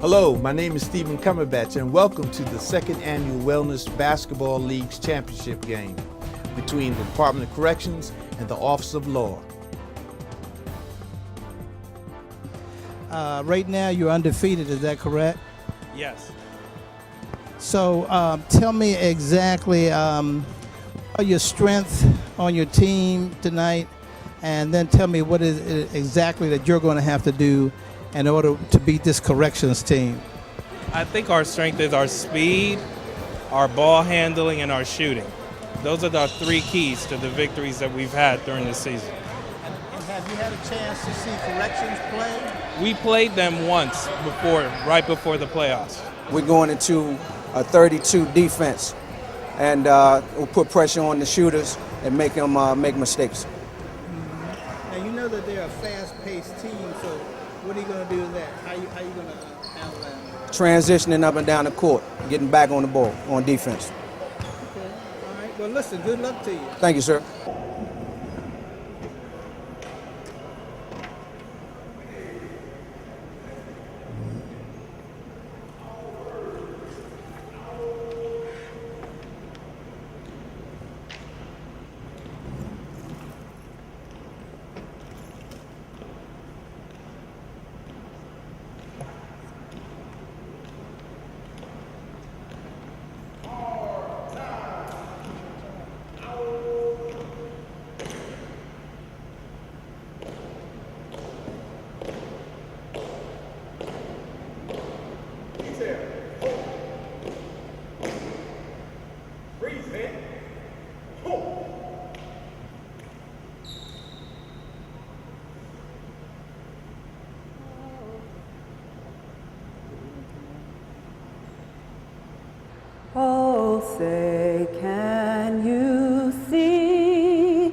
Hello, my name is Stephen Cumberbatch, and welcome to the second annual Wellness Basketball League's championship game between the Department of Corrections and the Office of Law. Right now you're undefeated, is that correct? Yes. So tell me exactly your strength on your team tonight, and then tell me what is it exactly that you're going to have to do in order to beat this corrections team. I think our strength is our speed, our ball handling, and our shooting. Those are the three keys to the victories that we've had during the season. And have you had a chance to see corrections play? We played them once before, right before the playoffs. We're going into a 32 defense, and we'll put pressure on the shooters and make them make mistakes. Now you know that they're a fast-paced team, so what are you going to do with that? How you going to handle that? Transitioning up and down the court, getting back on the ball, on defense. Okay. All right. Well, listen, good luck to you. Thank you, sir. Oh, say, can you see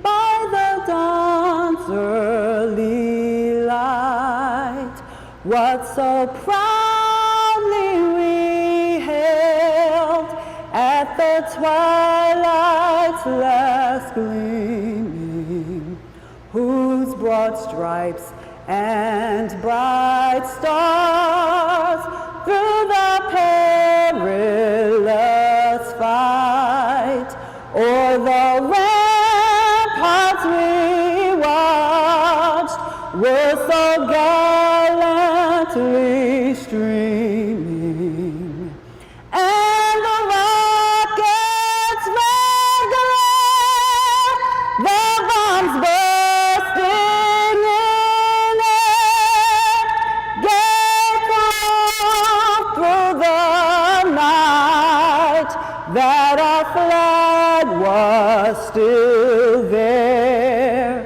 by the dawn's early light what so proudly we hailed at the twilight's last gleaming, whose broad stripes and bright stars through the perilous fight o'er the ramparts we watched were so gallantly streaming, and the rockets' red glare, the bombs bursting in air, gave proof through the night that our flag was still there.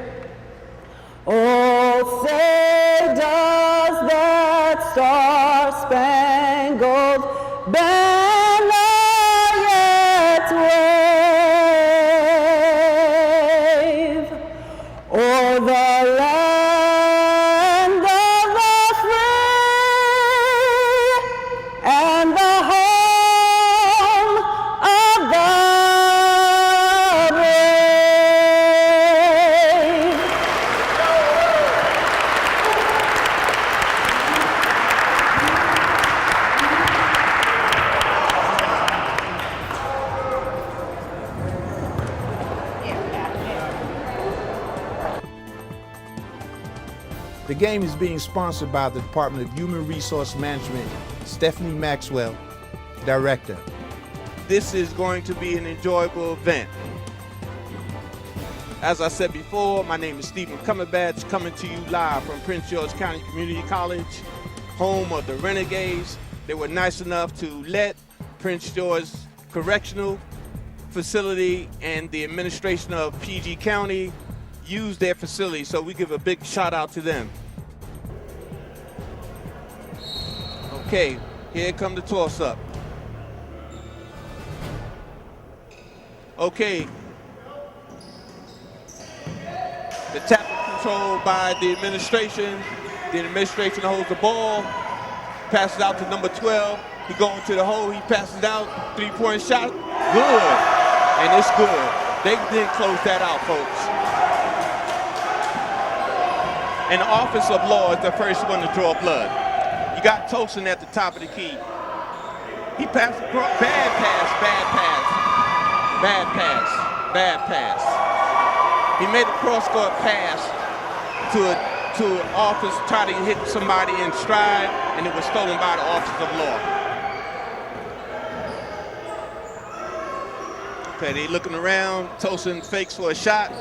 Oh, say does that star-spangled banner yet wave o'er the land of the free and the home of the brave? The game is being sponsored by the Department of Human Resource Management, Stephanie Maxwell, Director. This is going to be an enjoyable event. As I said before, my name is Stephen Cumberbatch, coming to you live from Prince George County Community College, home of the Renegades. They were nice enough to let Prince George Correctional Facility and the administration of PG County use their facility, so we give a big shout out to them. Okay, here come the toss up. Okay. The tap is controlled by the administration. The administration holds the ball, passes out to number 12. He goes to the hole, he passes out, three-point shot, good. And it's good. They didn't close that out, folks. And the Office of Law is the first one to draw blood. You got Tosin at the top of the key. He passed across. Bad pass, bad pass. Bad pass, bad pass. He made a cross-court pass to an office, trying to hit somebody in stride, and it was stolen by the Office of Law. Okay, they looking around. Tosin fakes for a shot.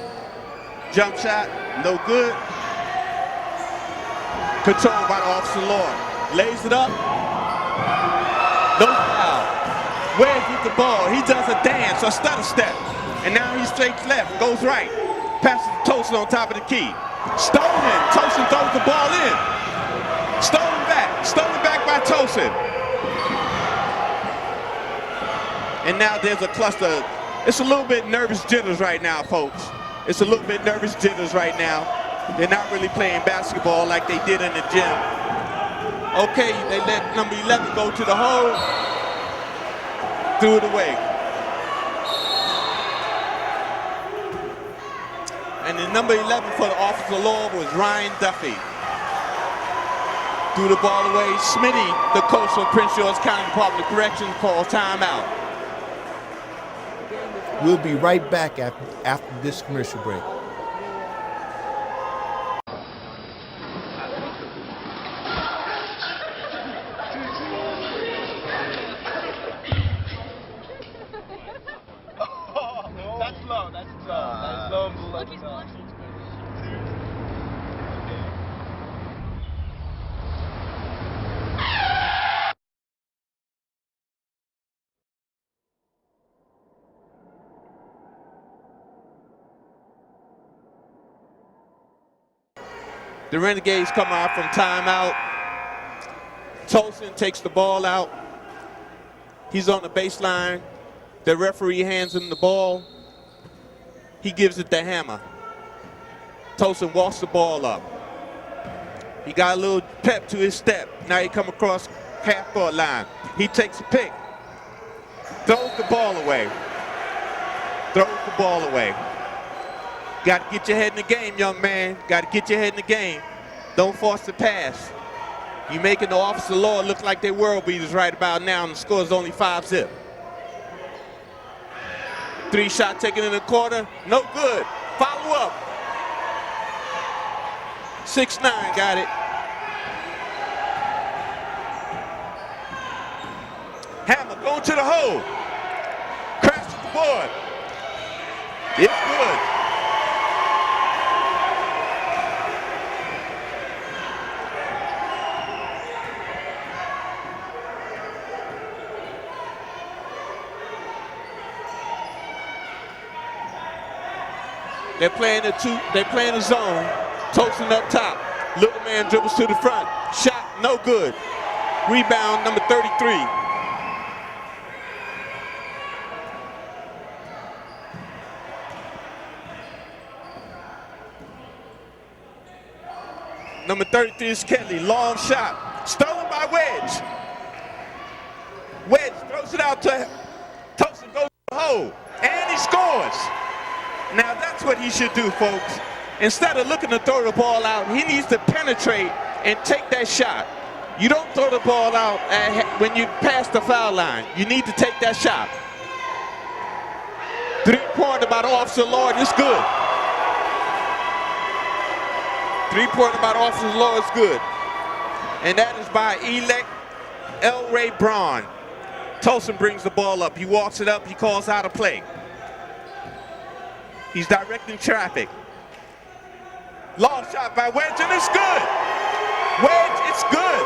Jump shot, no good. Controlled by the Office of Law. Lays it up. No foul. Wedge with the ball. He does a dance, a stutter step. And now he straights left, goes right. Passes to Tosin on top of the key. Stolen. Tosin throws the ball in. Stolen back. Stolen back by Tosin. And now there's a cluster. It's a little bit nervous jitters right now, folks. It's a little bit nervous jitters right now. They're not really playing basketball like they did in the gym. Okay, they let number 11 go to the hole. Threw it away. And the number 11 for the Office of Law was Ryan Duffy. Threw the ball away. Smitty, the coach of Prince George County Department of Corrections, called timeout. We'll be right back after this commercial break. That's low. That's low. Look, he's blushing. The Renegades come out from timeout. Tosin takes the ball out. He's on the baseline. The referee hands him the ball. He gives it to Hammer. Tosin walks the ball up. He got a little pep to his step. Now he come across half-court line. He takes a pick. Throws the ball away. Throws the ball away. Got to get your head in the game, young man. Got to get your head in the game. Don't force the pass. You're making the Office of Law look like they world beaters right about now, and the score is only 5-0. 3-shot taken in the corner. No good. Follow up. 6-9 got it. Hammer going to the hole. Crashes the board. It's good. They're playing the zone. Tosin up top. Little man dribbles to the front. Shot, no good. Rebound, number 33. Number 33 is Kelly. Long shot. Stolen by Wedge. Wedge throws it out to Tosin, goes to the hole. And he scores. Now that's what he should do, folks. Instead of looking to throw the ball out, he needs to penetrate and take that shot. You don't throw the ball out when you pass the foul line. You need to take that shot. 3-pointer by the Officer Lord is good. 3-pointer by the Officer Lord is good. And that is by Elect L. Ray Braun. Tosin brings the ball up. He walks it up. He calls out a play. He's directing traffic. Long shot by Wedge, and it's good. Wedge, it's good.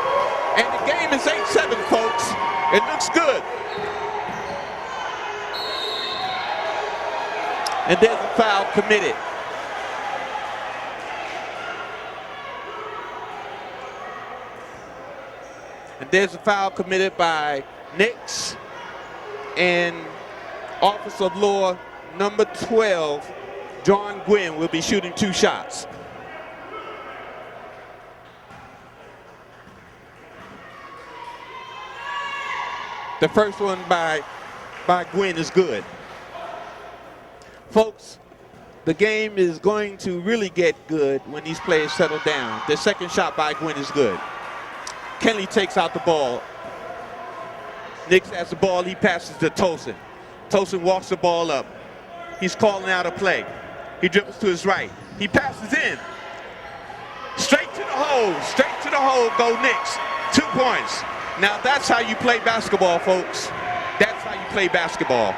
And the game is 8-7, folks. It looks good. And there's a foul committed. And there's a foul committed by Nix and Office of Law number 12, John Gwynn, will be shooting 2 shots. The first one by Gwynn is good. Folks, the game is going to really get good when these players settle down. The second shot by Gwynn is good. Kenley takes out the ball. Nix has the ball. He passes to Tosin. Tosin walks the ball up. He's calling out a play. He dribbles to his right. He passes in. Straight to the hole. Straight to the hole. Go Knicks. 2 points. Now that's how you play basketball, folks. That's how you play basketball.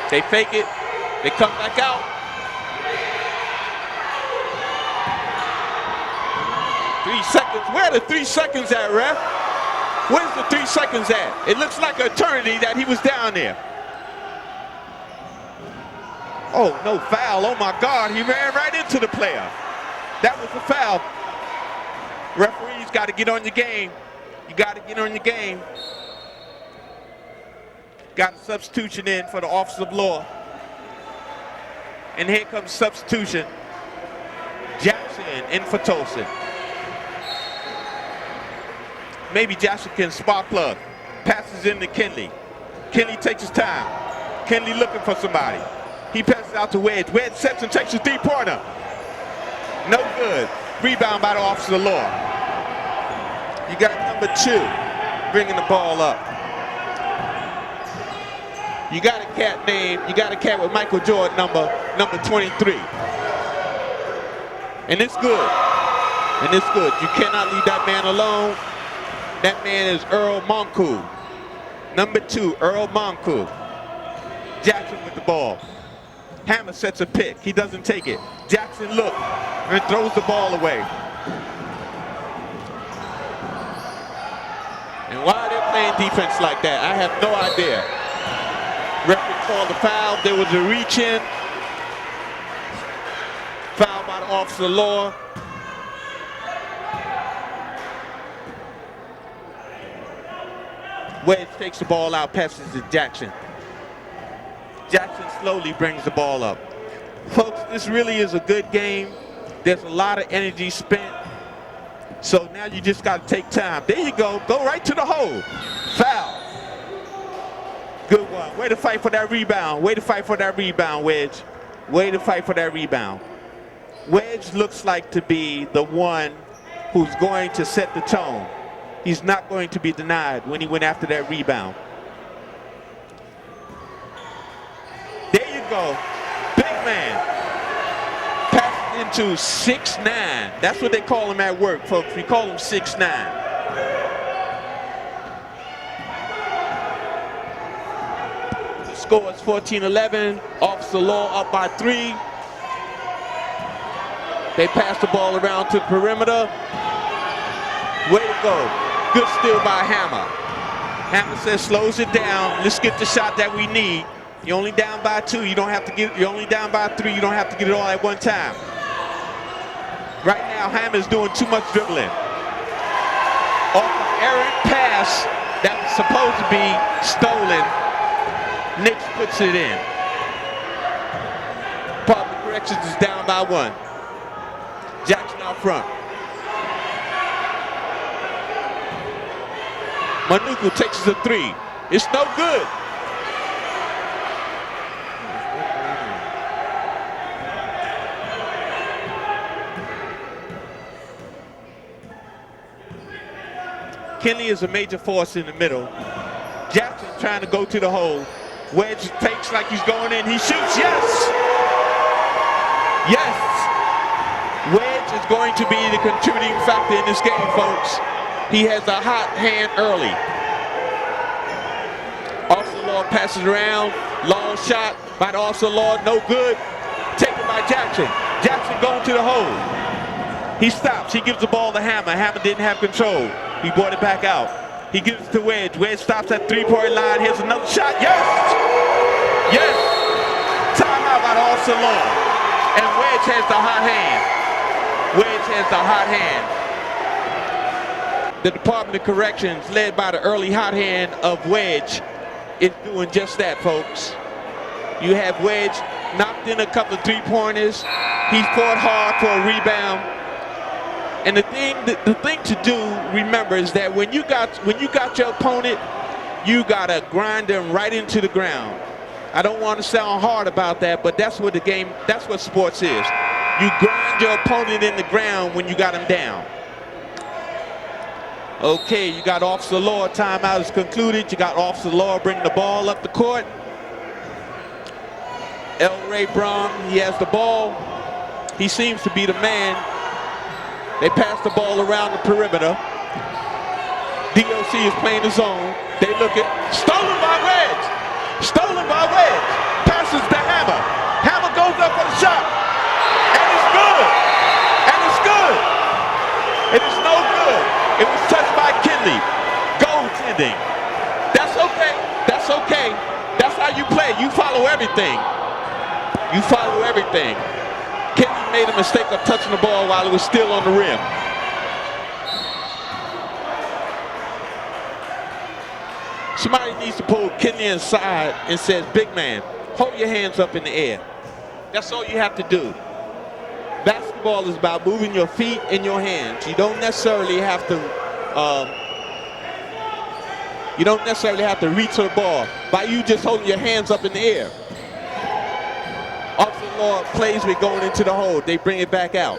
They fake it. They come back out. 3 seconds. Where are the 3 seconds at, ref? Where's the 3 seconds at? It looks like an eternity that he was down there. Oh, no foul. Oh, my God. He ran right into the player. That was a foul. Referees got to get on your game. You got to get on your game. Got a substitution in for the officer of law. And here comes substitution. Jackson in for Tosin. Maybe Jackson can spark plug. Passes in to Kenley. Kenley takes his time. Kenley looking for somebody. He passes out to Wedge. Wedge sets and takes a three-pointer. No good. Rebound by the officer of law. You got number 2 bringing the ball up. You got a cat with Michael Jordan number 23. And it's good. And it's good. You cannot leave that man alone. That man is Earl Monku. Number 2, Earl Monku. Jackson with the ball. Hammer sets a pick. He doesn't take it. Jackson looks and throws the ball away. And why they're playing defense like that, I have no idea. Referee called the foul. There was a reach in. Foul by the officer of law. Wedge takes the ball out, passes to Jackson. Jackson slowly brings the ball up. Folks, this really is a good game. There's a lot of energy spent. So now you just got to take time. There you go. Go right to the hole. Foul. Good one. Way to fight for that rebound. Way to fight for that rebound, Wedge. Way to fight for that rebound. Wedge looks like to be the one who's going to set the tone. He's not going to be denied when he went after that rebound. There you go. Big man. Passed into 6'9". That's what they call him at work, folks. We call him 6'9". The score is 14-11. Officer Law up by 3. They pass the ball around to the perimeter. Way to go. Good steal by Hammer. Hammer says slows it down. Let's get the shot that we need. You're only down by 2. You don't have to get. You're only down by 3. You don't have to get it all at one time. Right now, Hammer's doing too much dribbling. Off an errant pass that was supposed to be stolen, Knicks puts it in. Public Corrections is down by 1. Jackson out front. Manuku takes a 3. It's no good. Kenley is a major force in the middle. Jackson trying to go to the hole. Wedge takes like he's going in. He shoots. Yes! Yes! Wedge is going to be the contributing factor in this game, folks. He has a hot hand early. Officer Law passes around. Long shot by the Officer Law. No good. Taken by Jackson. Jackson going to the hole. He stops. He gives the ball to Hammer. Hammer didn't have control. He brought it back out. He gives it to Wedge. Wedge stops at 3-point line. Here's another shot. Yes! Yes! Timeout by the Officer Law. And Wedge has the hot hand. Wedge has the hot hand. The Department of Corrections, led by the early hot hand of Wedge, is doing just that, folks. You have Wedge knocked in a couple of 3-pointers. He fought hard for a rebound. And the thing to do, remember, is that when you got your opponent, you gotta grind them right into the ground. I don't want to sound hard about that, but that's what that's what sports is. You grind your opponent in the ground when you got him down. Okay, you got Officer Law. Timeout is concluded. You got Officer Law bringing the ball up the court. El Ray Brown, he has the ball. He seems to be the man. They pass the ball around the perimeter. DOC is playing the zone. They look at, stolen by Wedge. Stolen by Wedge. Passes to Hammer. Hammer goes up for the shot. And it's good. And it's good. It is no good. It was touched by Kinley. Goaltending. That's okay. That's okay. That's how you play. You follow everything. You follow everything. Kinley made a mistake of touching the ball while it was still on the rim. Somebody needs to pull Kinley inside and says, big man, hold your hands up in the air. That's all you have to do. Basketball is about moving your feet and your hands. You don't necessarily have to reach for the ball by you just holding your hands up in the air. Officer Law plays with going into the hole. They bring it back out.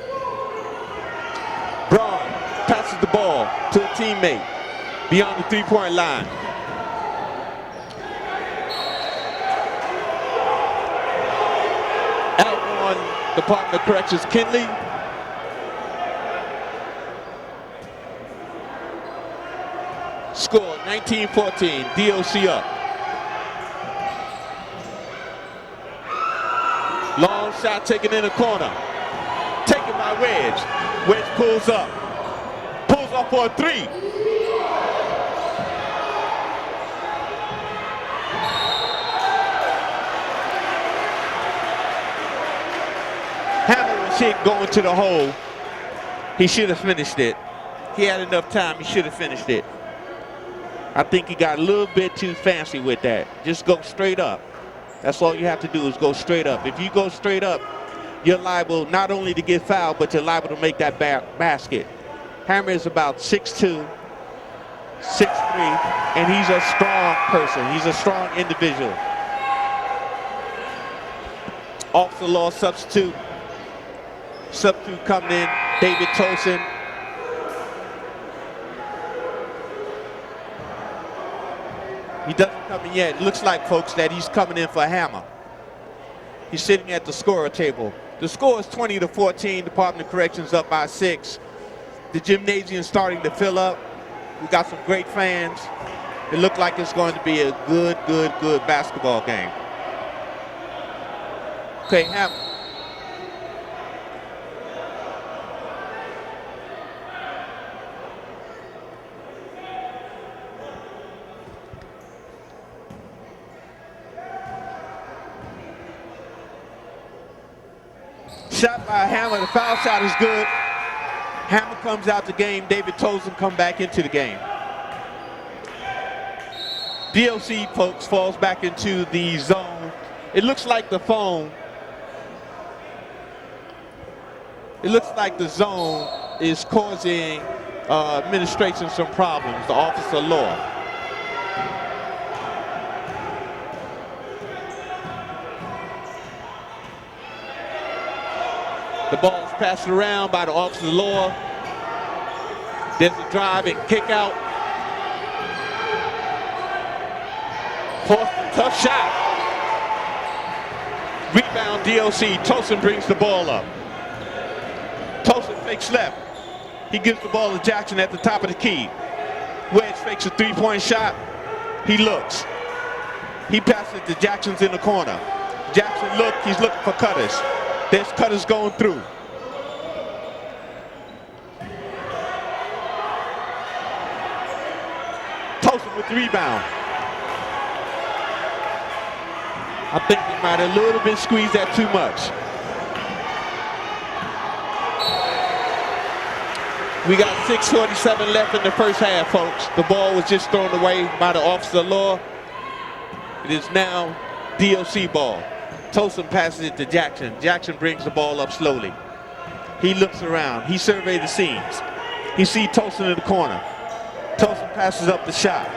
Braun passes the ball to a teammate beyond the three-point line. Out on Department of Corrections, Kinley. Score 19-14, DOC up. Long shot taken in the corner. Taken by Wedge. Wedge pulls up. Pulls up for a three. Hammer was hit going to the hole. He should have finished it. He had enough time. He should have finished it. I think he got a little bit too fancy with that. Just go straight up. That's all you have to do is go straight up. If you go straight up, you're liable not only to get fouled, but you're liable to make that basket. Hammer is about 6'2", 6'3", and he's a strong person. He's a strong individual. Officer Law substitute. Substitute coming in, David Tolson. He doesn't come in yet. It looks like, folks, that he's coming in for Hammer. He's sitting at the scorer table. The score is 20-14. Department of Corrections up by 6. The gymnasium starting to fill up. We got some great fans. It looked like it's going to be a good basketball game. Okay, Hammer. Shot by Hammer. The foul shot is good. Hammer comes out the game. David Tolson come back into the game. DOC, folks, falls back into the zone. It looks like the phone. It looks like the zone is causing administration some problems. The Officer Law. The ball is passed around by the Officer of Law. There's a drive and kick out. Forced a tough shot. Rebound DOC. Tolson brings the ball up. Tolson fakes left. He gives the ball to Jackson at the top of the key. Wedge fakes a three-point shot. He looks. He passes it to Jackson's in the corner. Jackson look. He's looking for cutters. There's cutters going through. Tolson with the rebound. I think he might have a little bit squeezed that too much. We got 6:47 left in the first half, folks. The ball was just thrown away by the Officer of Law. It is now DOC ball. Tolson passes it to Jackson. Jackson brings the ball up slowly. He looks around. He surveys the scenes. He sees Tolson in the corner. Tolson passes up the shot.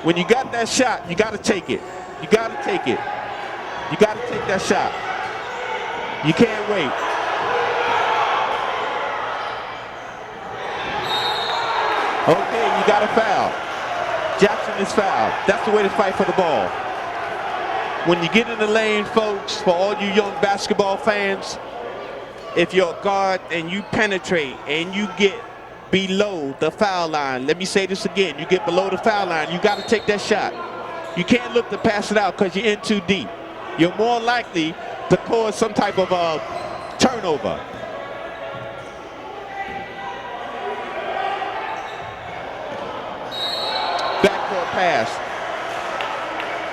When you got that shot, you got to take it. You got to take it. You got to take that shot. You can't wait. Okay, you got a foul. Jackson is fouled. That's the way to fight for the ball. When you get in the lane, folks, for all you young basketball fans, if you're a guard and you penetrate and you get below the foul line, let me say this again, you get below the foul line, you got to take that shot. You can't look to pass it out because you're in too deep. You're more likely to cause some type of turnover. Backcourt pass.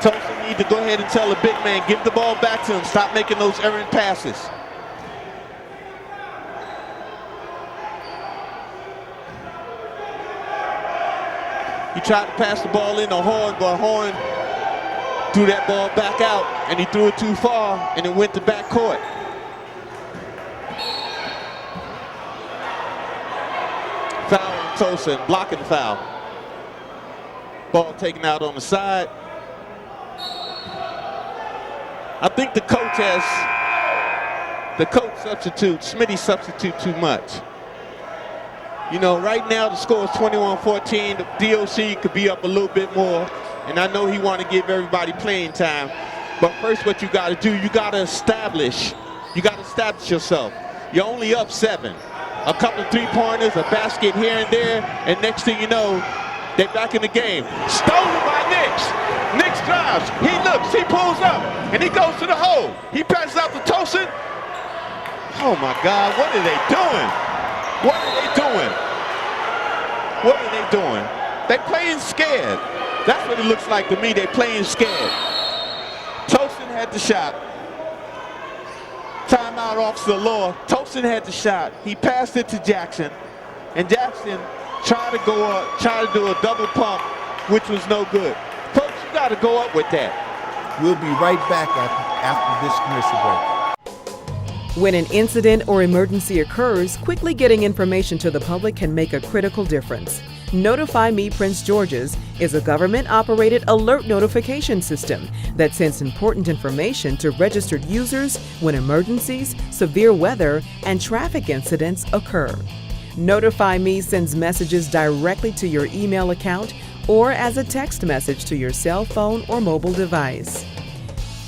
Tosin need to go ahead and tell the big man, give the ball back to him. Stop making those errant passes. He tried to pass the ball in to Horn, but Horn threw that ball back out, and he threw it too far, and it went to backcourt. Foul on Tosin, blocking the foul. Ball taken out on the side. I think the coach substitute, Smitty substitute too much. You know, right now the score is 21-14. The DOC could be up a little bit more, and I know he want to give everybody playing time. But first, what you got to do, you got to establish yourself. You're only up 7. A couple of three-pointers, a basket here and there, and next thing you know, they're back in the game. Stolen by Nix. Nix drives. He looks. He pulls up, and he goes to the hole. He passes out to Tosin. Oh my God! What are they doing? What are they doing? What are they doing? They're playing scared. That's what it looks like to me. They're playing scared. Tosin had the shot. Timeout, Officer Law. Tosin had the shot. He passed it to Jackson, and Jackson tried to go up, tried to do a double pump, which was no good. Folks, you got to go up with that. We'll be right back after this commercial break. When an incident or emergency occurs, quickly getting information to the public can make a critical difference. Notify Me Prince George's is a government-operated alert notification system that sends important information to registered users when emergencies, severe weather, and traffic incidents occur. Notify Me sends messages directly to your email account or as a text message to your cell phone or mobile device.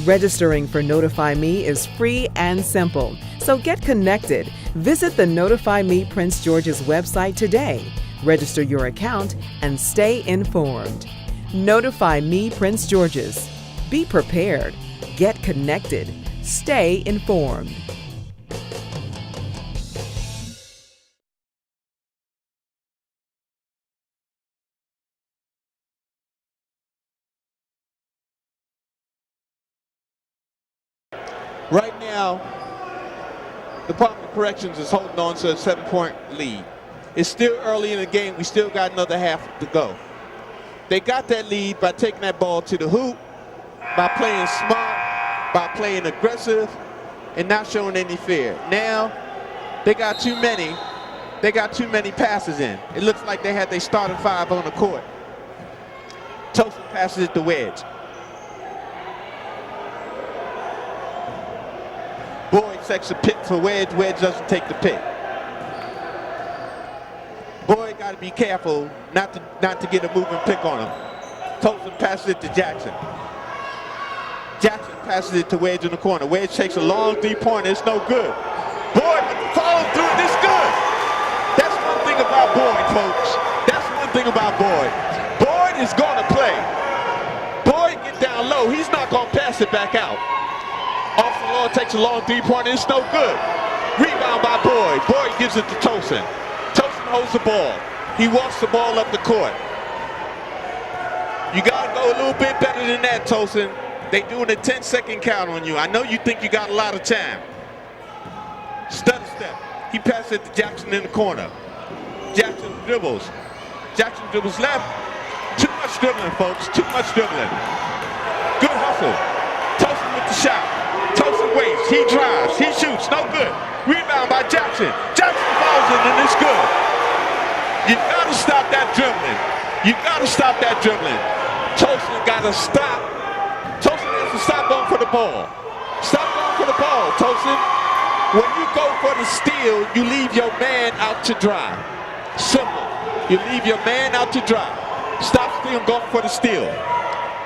Registering for Notify Me is free and simple, so get connected. Visit the Notify Me Prince George's website today. Register your account and stay informed. Notify Me Prince George's. Be prepared. Get connected. Stay informed. Right now, Department of Corrections is holding on to a 7-point lead. It's still early in the game. We still got another half to go. They got that lead by taking that ball to the hoop, by playing smart, by playing aggressive, and not showing any fear. Now, they got too many passes in. It looks like they had their starting 5 on the court. Tosin passes it to Wedge. Boyd takes a pick for Wedge. Wedge doesn't take the pick. Boyd got to be careful not to get a moving pick on him. Tosin passes it to Jackson. Jackson passes it to Wedge in the corner. Wedge takes a long three-pointer. It's no good. Boyd with the follow through. This good. That's one thing about Boyd, folks. That's one thing about Boyd. Boyd is going to play. Boyd get down low. He's not going to pass it back out. Officer Law takes a long three-pointer. It's no good. Rebound by Boyd. Boyd gives it to Tosin. Tosin holds the ball. He walks the ball up the court. You got to go a little bit better than that, Tosin. They doing a 10-second count on you. I know you think you got a lot of time. Stutter step. He passes it to Jackson in the corner. Jackson dribbles. Jackson dribbles left. Too much dribbling, folks. Too much dribbling. Good hustle. Tosin with the shot. Tosin waits. He drives. He shoots. No good. Rebound by Jackson. Jackson fouls it, and it's good. You got to stop that dribbling. You got to stop that dribbling. Tosin got to stop. Tosin has to stop going for the ball. Stop going for the ball, Tosin. When you go for the steal, you leave your man out to dry. Simple. You leave your man out to dry. Stop still going for the steal.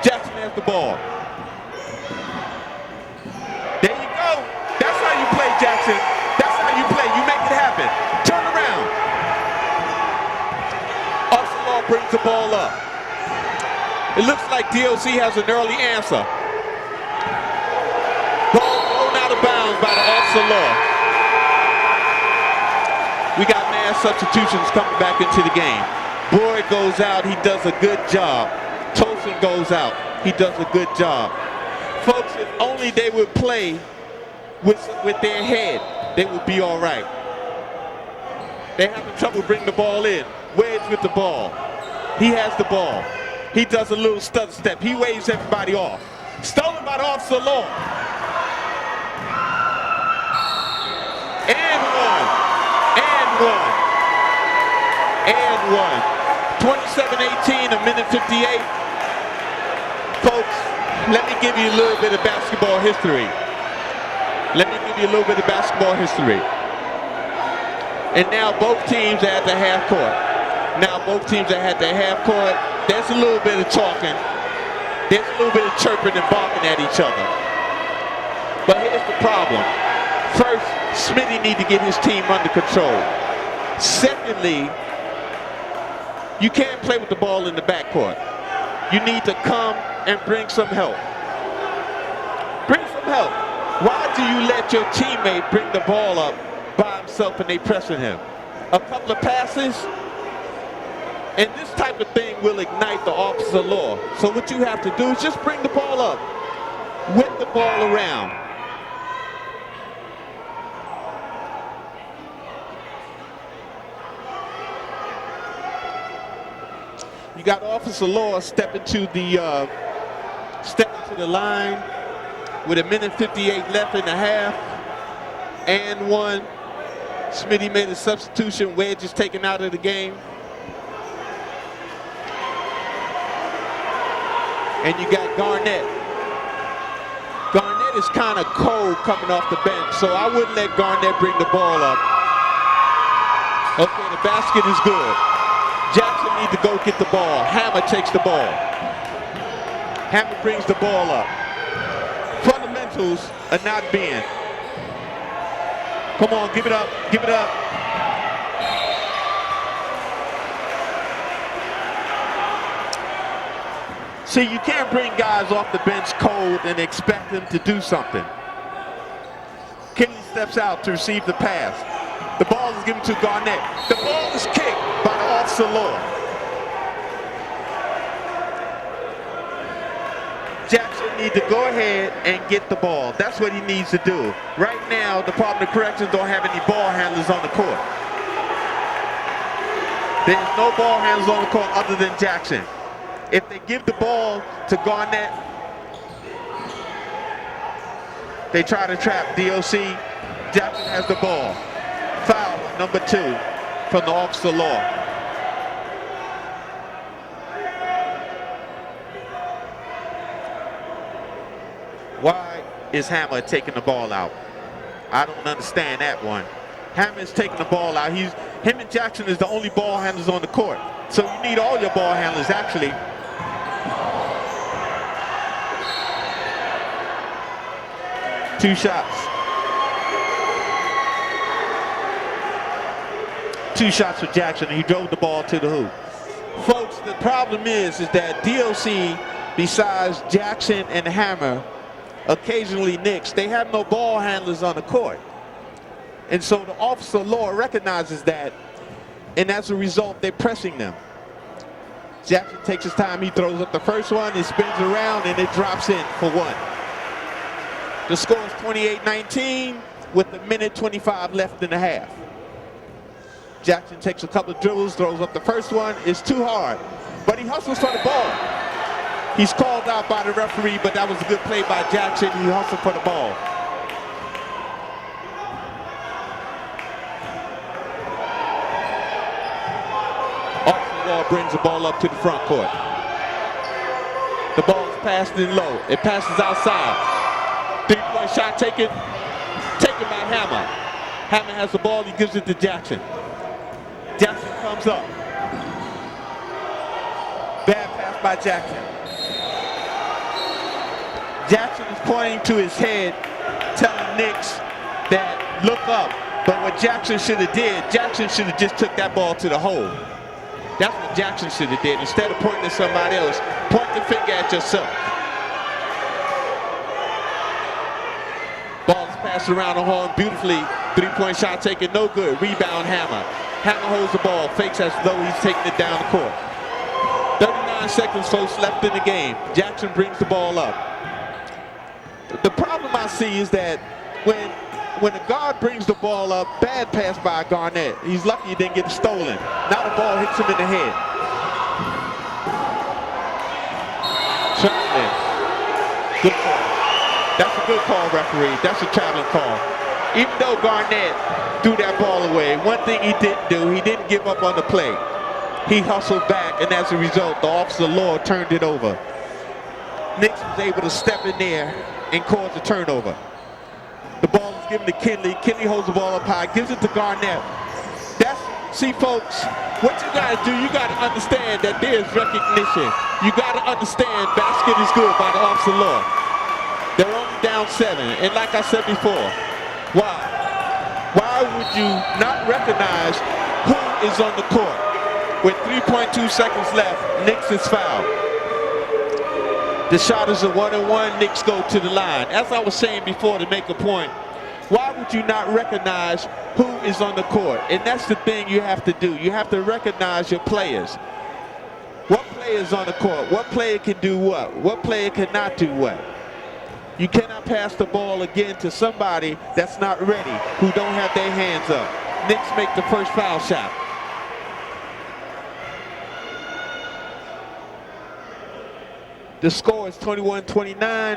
Jackson has the ball. There you go. That's how you play, Jackson. That's how you play. You make it happen. Turn around. Officer Law brings the ball up. It looks like DOC has an early answer. Ball thrown out of bounds by the Officer Law. We got mass substitutions coming back into the game. Boyd goes out. He does a good job. Tosin goes out. He does a good job. Folks, if only they would play with their head, they would be all right. They're having trouble bringing the ball in. Wedge with the ball. He has the ball. He does a little stutter step. He waves everybody off. Stolen by the Officer Law. And one. And one. And one. 27-18, a minute 58. Folks, let me give you a little bit of basketball history. Let me give you a little bit of basketball history. And now both teams are at the half court. Now both teams are at the half court. There's a little bit of talking. There's a little bit of chirping and barking at each other. But here's the problem. First, Smitty needs to get his team under control. Secondly, you can't play with the ball in the backcourt. You need to come and bring some help. Bring some help. Why do you let your teammate bring the ball up by himself and they pressing him? A couple of passes, and this type of thing will ignite the Officer Law. So what you have to do is just bring the ball up, whip the ball around. You got Officer Law stepping to the line with a minute 58 left in the half. And one. Smitty made a substitution. Wedge is taken out of the game. And you got Garnett. Garnett is kind of cold coming off the bench, so I wouldn't let Garnett bring the ball up. Okay, the basket is good. Jackson needs to go get the ball. Hammer takes the ball. Hammer brings the ball up. Fundamentals are not being. Come on, give it up, give it up. See, you can't bring guys off the bench cold and expect them to do something. Kenny steps out to receive the pass. The ball is given to Garnett. The ball is kicked by the Officer Law. Jackson needs to go ahead and get the ball. That's what he needs to do. Right now, the Department of Corrections don't have any ball handlers on the court. There's no ball handlers on the court other than Jackson. If they give the ball to Garnett, they try to trap DOC. Jackson has the ball. Foul, number 2 from the Officer Law. Why is Hammer taking the ball out? I don't understand that one. Hammer is taking the ball out. Him and Jackson is the only ball handlers on the court. So you need all your ball handlers, actually. Two shots. Two shots for Jackson. He drove the ball to the hoop. Folks, the problem is that DOC, besides Jackson and Hammer, occasionally Knicks, they have no ball handlers on the court. And so the Officer Law recognizes that, and as a result, they're pressing them. Jackson takes his time. He throws up the first one. It spins around, and it drops in for one. The score is 28-19 with a minute 25 left in the half. Jackson takes a couple of dribbles, throws up the first one. It's too hard, but he hustles for the ball. He's called out by the referee, but that was a good play by Jackson. He hustled for the ball. Officer Law brings the ball up to the front court. The ball is passed in low. It passes outside. Three-point shot taken by Hammer. Hammer has the ball, he gives it to Jackson. Jackson comes up. Bad pass by Jackson. Jackson is pointing to his head, telling Nix that look up. But what Jackson should have did, Jackson should have just took that ball to the hole. That's what Jackson should have did. Instead of pointing at somebody else, point the finger at yourself. Ball is passed around the horn beautifully. Three-point shot taken, no good. Rebound Hammer. Hammer holds the ball, fakes as though he's taking it down the court. 39 seconds, folks, left in the game. Jackson brings the ball up. The problem I see is that when the guard brings the ball up, bad pass by Garnett. He's lucky he didn't get it stolen. Now the ball hits him in the head. Traveling. Good call. That's a good call, referee. That's a traveling call. Even though Garnett threw that ball away, one thing he didn't do, he didn't give up on the play. He hustled back, and as a result, the officer Lord turned it over. Nix was able to step in there and cause a turnover. The ball is given to Kinley. Kinley holds the ball up high, gives it to Garnett. See, folks, what you got to do, you got to understand that there's recognition. You got to understand basket is good by the officer law. They're only down 7. And like I said before, why? Why would you not recognize who is on the court? With 3.2 seconds left, Nix is fouled. The shot is a 1-and-1. Knicks go to the line. As I was saying before, to make a point, why would you not recognize who is on the court? And that's the thing you have to do. You have to recognize your players. What player is on the court? What player can do what? What player cannot do what? You cannot pass the ball again to somebody that's not ready, who don't have their hands up. Knicks make the first foul shot. The score is 21-29.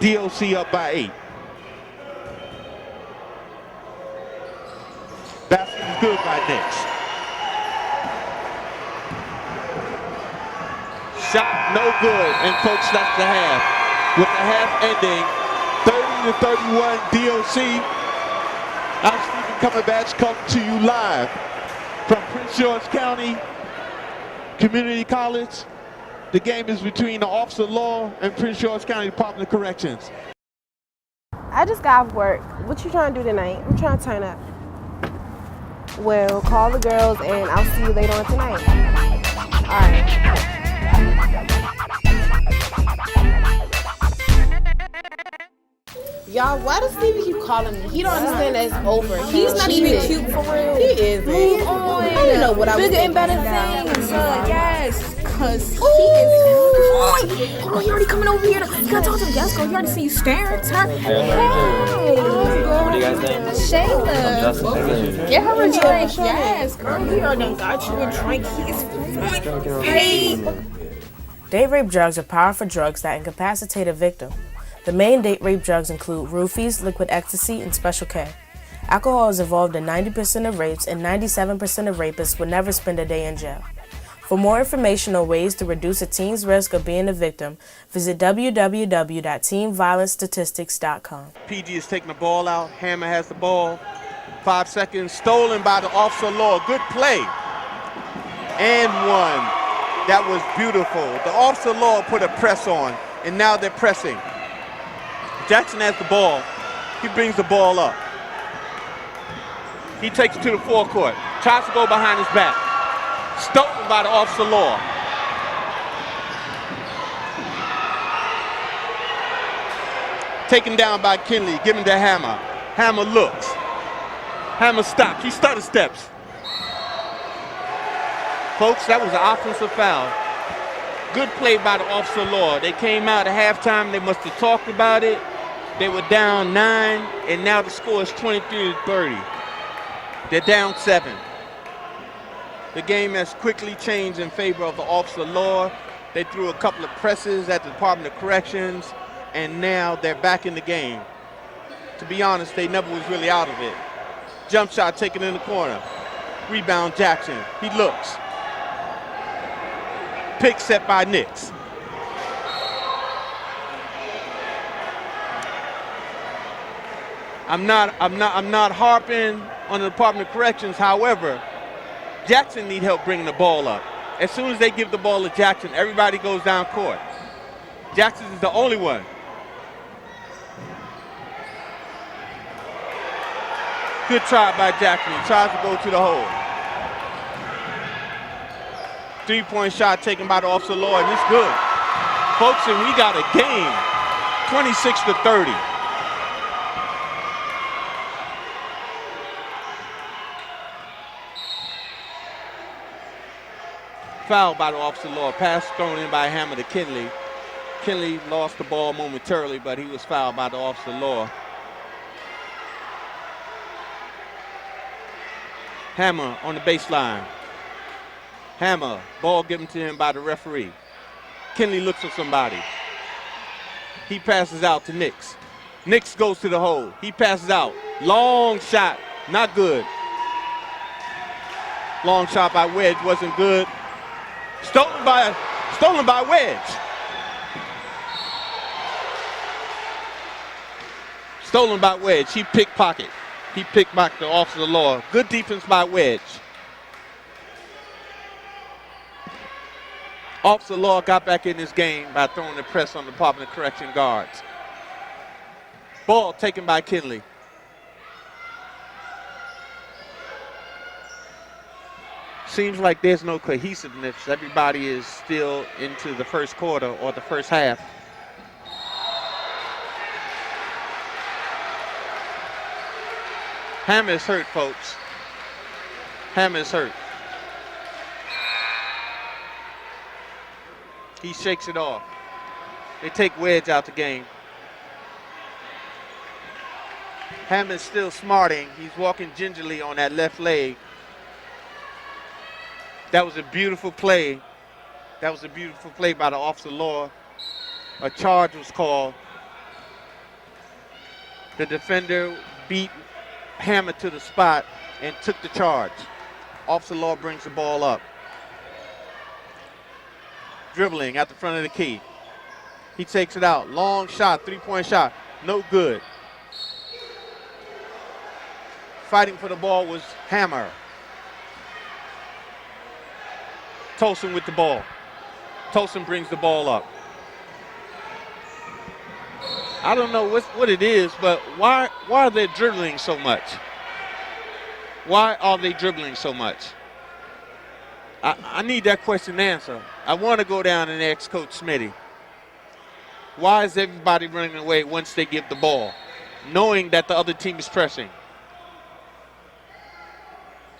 DOC up by 8. Basket is good by Knicks. Shot no good, and folks, that's the half. With the half ending, 30-31 DOC. I'm Stephen Cumberbatch coming to you live from Prince George County Community College. The game is between the Office of Law and Prince George County Department of Corrections. I just got off work. What you trying to do tonight? I'm trying to turn up. Well, call the girls and I'll see you later on tonight. All right. Y'all, why does Stevie keep calling me? He don't understand that it's over. He's not even cute for real. He is. Move on. I don't know what I was thinking. Bigger and better things. Yes. Cause he is. Oh, he already coming over here. You gotta talk to him. Yes, girl. He already see you staring at her. Hey. What do you guys think? Shayla. Get her a drink. Yes, girl. He already got you a drink. He is fine. Hey. Date rape drugs are powerful drugs that incapacitate a victim. The main date rape drugs include roofies, liquid ecstasy, and Special K. Alcohol is involved in 90% of rapes, and 97% of rapists would never spend a day in jail. For more information on ways to reduce a teen's risk of being a victim, visit www.teenviolencestatistics.com. PG is taking the ball out. Hammer has the ball. 5 seconds. Stolen by the Officer Law. Good play. And one. That was beautiful. The Officer Law put a press on, and now they're pressing. Jackson has the ball. He brings the ball up. He takes it to the forecourt. Tries to go behind his back. Stolen by the Officer Law. Taken down by Kinley. Given to Hammer. Hammer looks. Hammer stops. He stutter steps. Folks, that was an offensive foul. Good play by the Officer Law. They came out at halftime. They must have talked about it. They were down 9, and now the score is 23-30. They're down 7. The game has quickly changed in favor of the Officer Law. They threw a couple of presses at the Department of Corrections, and now they're back in the game. To be honest, they never was really out of it. Jump shot taken in the corner. Rebound Jackson. He looks. Pick set by Knicks. I'm not harping on the Department of Corrections. However, Jackson need help bringing the ball up. As soon as they give the ball to Jackson, everybody goes down court. Jackson is the only one. Good try by Jackson. He tries to go to the hole. 3-point shot taken by the Officer Law, and it's good. Folks, and we got a game, 26-30. Foul by the Officer Law. Pass thrown in by Hammer to Kinley. Kinley lost the ball momentarily, but he was fouled by the Officer Law. Hammer on the baseline. Hammer, ball given to him by the referee. Kinley looks for somebody. He passes out to Nix. Nix goes to the hole. He passes out. Long shot, not good. Long shot by Wedge, wasn't good. Stolen by Wedge. Stolen by Wedge. He pickpocket. He pickpocket the Officer of the Law. Good defense by Wedge. Officer Law got back in this game by throwing the press on the Department of Correction guards. Ball taken by Kinley. Seems like there's no cohesiveness. Everybody is still into the first quarter or the first half. Hammer is hurt, folks. Hammer is hurt. He shakes it off. They take Wedge out the game. Hammond's still smarting. He's walking gingerly on that left leg. That was a beautiful play. That was a beautiful play by the Officer Law. A charge was called. The defender beat Hammer to the spot and took the charge. Officer Law brings the ball up. Dribbling at the front of the key. He takes it out. Long shot, three-point shot. No good. Fighting for the ball was Hammer. Tolson with the ball. Tolson brings the ball up. I don't know what it is, but why are they dribbling so much? Why are they dribbling so much? I need that question answered. I want to go down and ask Coach Smitty. Why is everybody running away once they give the ball, knowing that the other team is pressing?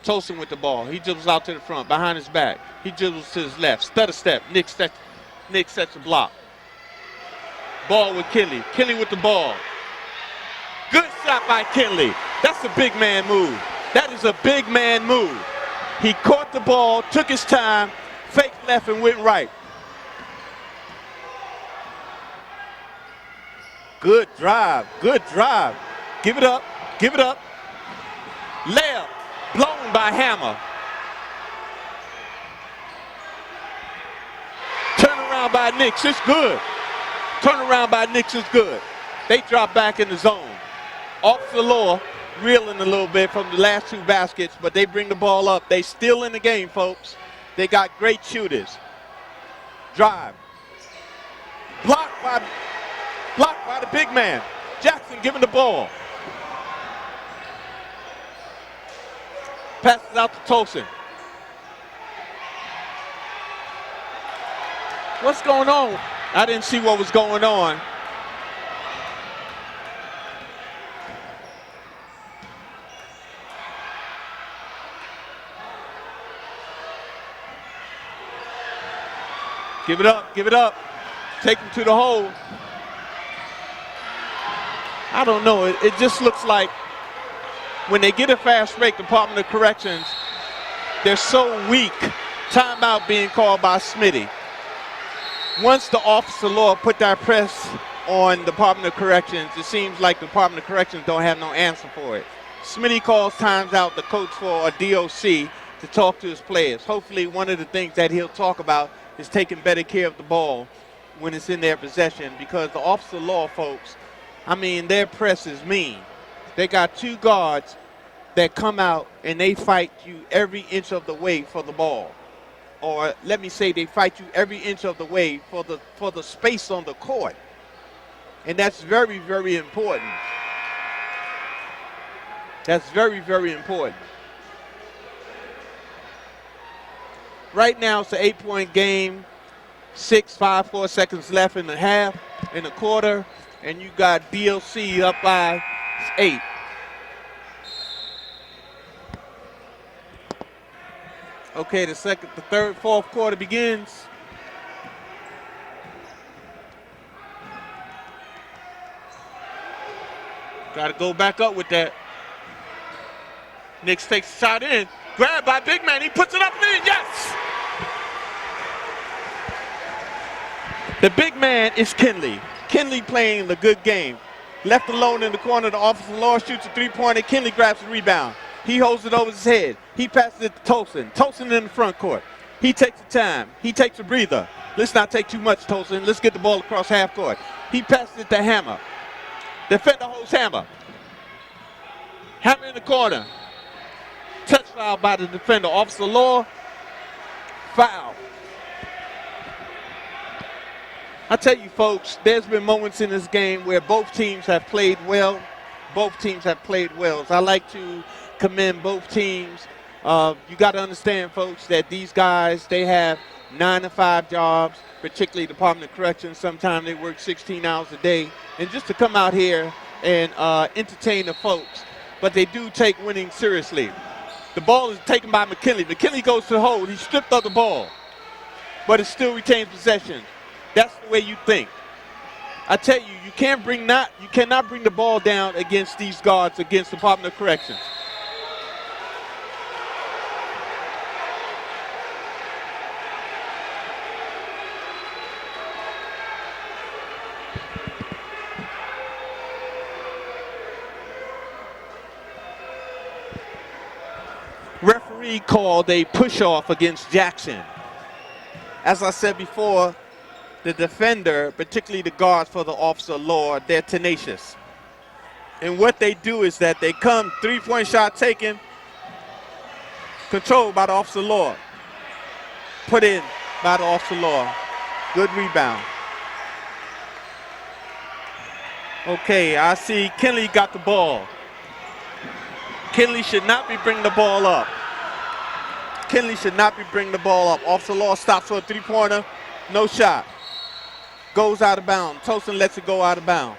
Tolson with the ball. He dribbles out to the front, behind his back. He dribbles to his left. Stutter step. Nick sets the block. Ball with Kinley. Kinley with the ball. Good shot by Kinley. That's a big man move. That is a big man move. He caught the ball, took his time, faked left and went right. Good drive. Good drive. Give it up. Give it up. Layup. Blown by Hammer. Turn around by Nix. It's good. Turn around by Nix is good. They drop back in the zone. Officer Law reeling a little bit from the last two baskets, but they bring the ball up. They still in the game, folks. They got great shooters. Drive. Blocked by the big man. Jackson giving the ball. Passes out to Tolson. What's going on? I didn't see what was going on. Give it up, give it up. Take him to the hole. I don't know, it just looks like when they get a fast break, Department of Corrections, they're so weak. Timeout being called by Smitty. Once the Officer Law put that press on Department of Corrections, it seems like the Department of Corrections don't have no answer for it. Smitty calls times out, the coach for a DOC, to talk to his players. Hopefully one of the things that he'll talk about is taking better care of the ball when it's in their possession, because the Officer Law folks, I mean, their press is mean. They got two guards that come out and they fight you every inch of the way for the ball. Or let me say they fight you every inch of the way for the space on the court. And that's very, very important. That's very, very important. Right now it's an 8-point game. 4 seconds left in the half, in the quarter, and you got DLC up by 8. Okay, the third, fourth quarter begins. Got to go back up with that. Knicks takes a shot in. Grabbed by big man. He puts it up and in. Yes! The big man is Kinley. Kinley playing the good game. Left alone in the corner, the offensive law shoots a three-pointer. Kinley grabs the rebound. He holds it over his head. He passes it to Tolson. Tolson in the front court. He takes the time. He takes a breather. Let's not take too much, Tolson. Let's get the ball across half court. He passes it to Hammer. Defender holds Hammer. Hammer in the corner. Touch foul by the defender. Officer Law. Foul. I tell you, folks, there's been moments in this game where both teams have played well. Both teams have played well. So I like to commend both teams. You got to understand, folks, that these guys, they have 9-to-5 jobs, particularly Department of Corrections. Sometimes they work 16 hours a day. And just to come out here and entertain the folks. But they do take winning seriously. The ball is taken by McKinley. McKinley goes to the hole. He stripped up the ball. But it still retains possession. That's the way you think. I tell you, you cannot bring the ball down against these guards, against the Department of Corrections. Referee called a push-off against Jackson. As I said before, the defender, particularly the guards for the Officer Law, they're tenacious. And what they do is that they come, three-point shot taken, controlled by the Officer Law. Put in by the Officer Law. Good rebound. Okay, I see Kinley got the ball. Kinley should not be bringing the ball up. Kinley should not be bringing the ball up. Officer Law stops for a three-pointer. No shot. Goes out of bounds. Tolson lets it go out of bounds.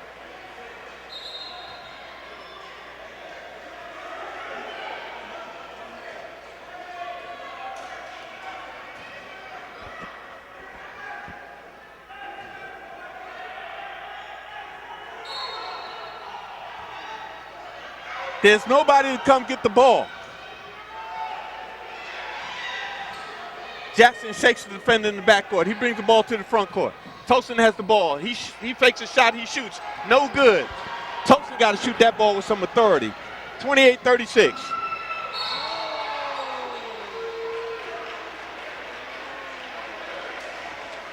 There's nobody to come get the ball. Jackson shakes the defender in the backcourt. He brings the ball to the front court. Tolson has the ball. He fakes a shot. He shoots. No good. Tolson got to shoot that ball with some authority. 28-36.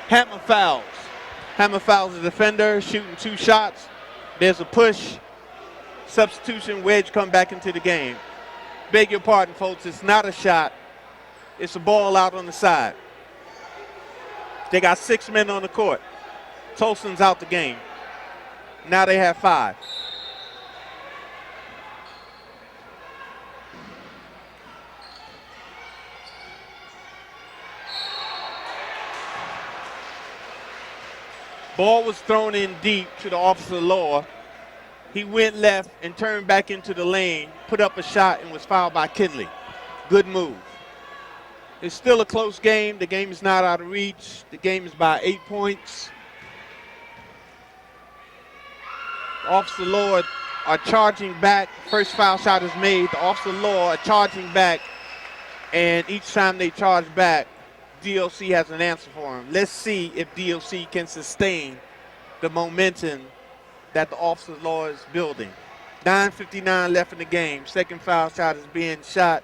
Hammer fouls. Hammer fouls the defender, shooting 2 shots. There's a push. Substitution, Wedge come back into the game. Beg your pardon, folks. It's not a shot. It's a ball out on the side. They got 6 men on the court. Tolson's out the game. Now they have 5. Ball was thrown in deep to the Officer Law. He went left and turned back into the lane, put up a shot, and was fouled by Kinley. Good move. It's still a close game. The game is not out of reach. The game is by 8 points. Officer Law are charging back. First foul shot is made. The Officer Law are charging back. And each time they charge back, DLC has an answer for him. Let's see if DLC can sustain the momentum that the Officer Law is building. 9:59 left in the game. Second foul shot is being shot.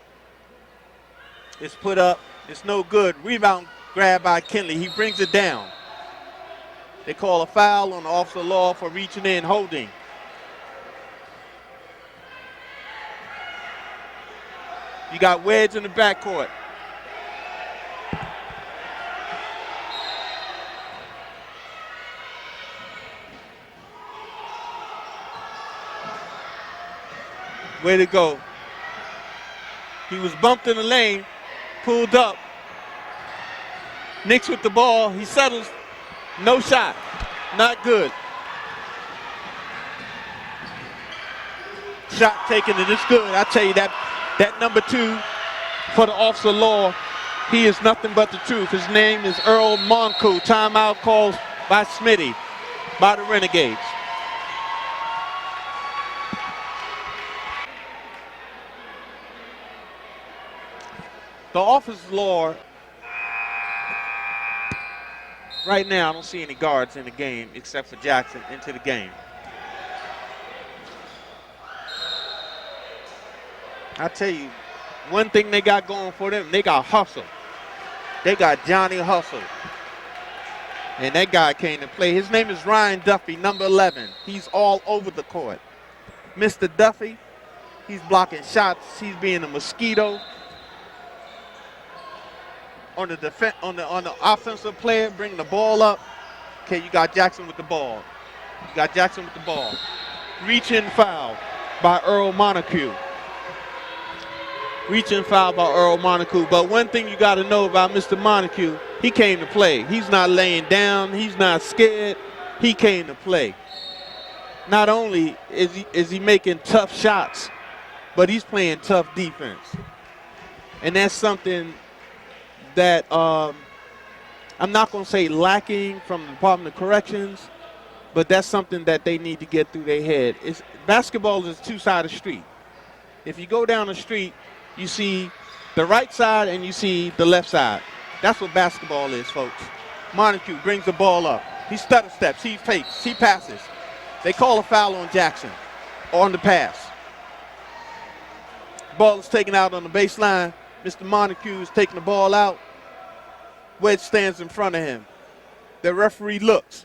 It's put up. It's no good. Rebound grab by Kinley. He brings it down. They call a foul on the Officer Law for reaching in, holding. You got Wedge in the backcourt. Way to go. He was bumped in the lane, pulled up. Knicks with the ball. He settles. No shot. Not good. Shot taken, and it's good. I tell you that number 2 for the Officer Law, he is nothing but the truth. His name is Earl Monku. Timeout called by Smitty, by the Renegades. The Officer Law, right now I don't see any guards in the game except for Jackson into the game. I tell you, one thing they got going for them, they got hustle. They got Johnny Hustle. And that guy came to play. His name is Ryan Duffy, number 11. He's all over the court. Mr. Duffy, he's blocking shots. He's being a mosquito. On the offensive player, bringing the ball up. Okay, you got Jackson with the ball. You got Jackson with the ball. Reach-in foul by Earl Montague. Reach-in foul by Earl Montague. But one thing you got to know about Mr. Montague, he came to play. He's not laying down. He's not scared. He came to play. Not only is he making tough shots, but he's playing tough defense. And that's something that I'm not going to say lacking from the Department of Corrections, but that's something that they need to get through their head. Basketball is a two-sided street. If you go down the street, you see the right side and you see the left side. That's what basketball is, folks. Montague brings the ball up. He stutter steps, he fakes, he passes. They call a foul on Jackson on the pass. Ball is taken out on the baseline. Mr. Montague is taking the ball out. Wedge stands in front of him. The referee looks.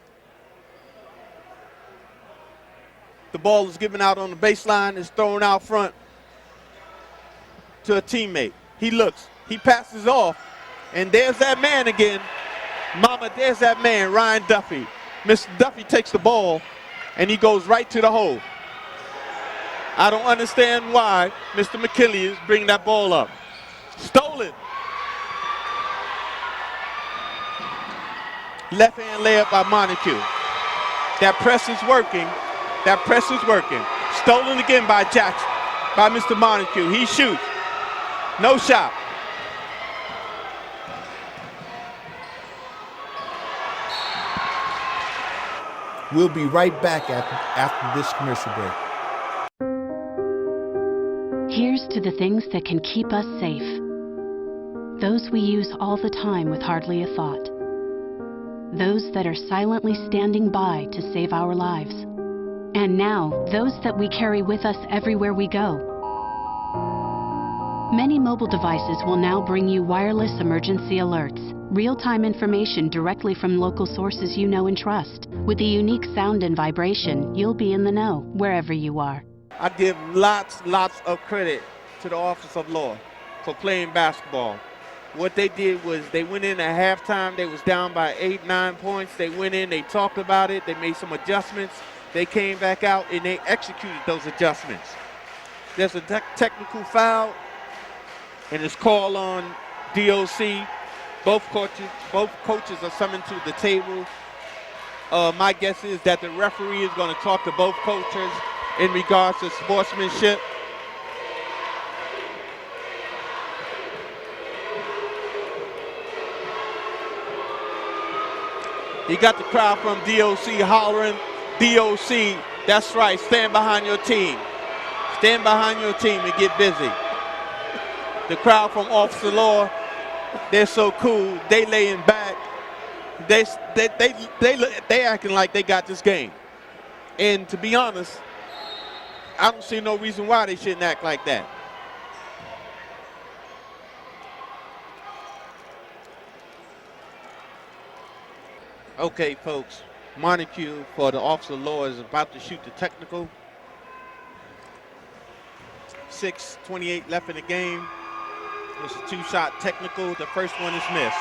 The ball is given out on the baseline. It's thrown out front to a teammate. He looks. He passes off. And there's that man again. Mama, there's that man, Ryan Duffy. Mr. Duffy takes the ball, and he goes right to the hole. I don't understand why Mr. McKinley is bringing that ball up. Stolen. Left hand layup by Montague. That press is working. That press is working. Stolen again by Jackson, by Mr. Montague. He shoots. No shot. We'll be right back after this commercial break. Here's to the things that can keep us safe. Those we use all the time with hardly a thought. Those that are silently standing by to save our lives. And now, those that we carry with us everywhere we go. Many mobile devices will now bring you wireless emergency alerts, real-time information directly from local sources you know and trust. With the unique sound and vibration, you'll be in the know wherever you are. I give lots of credit to the Office of Law for playing basketball. What they did was they went in at halftime. They was down by 8-9 points. They went in, they talked about it, they made some adjustments. They came back out and they executed those adjustments. There's a technical foul, and it's called on DOC. Both coaches are summoned to the table. My guess is that the referee is going to talk to both coaches in regards to sportsmanship. You got the crowd from DOC hollering, DOC, that's right, stand behind your team. Stand behind your team and get busy. The crowd from Officer Law, they're so cool, they laying back. They acting like they got this game. And to be honest, I don't see no reason why they shouldn't act like that. Okay, folks, Montague for the Officer Law is about to shoot the technical. 6:28 left in the game. was a two-shot technical. The first one is missed.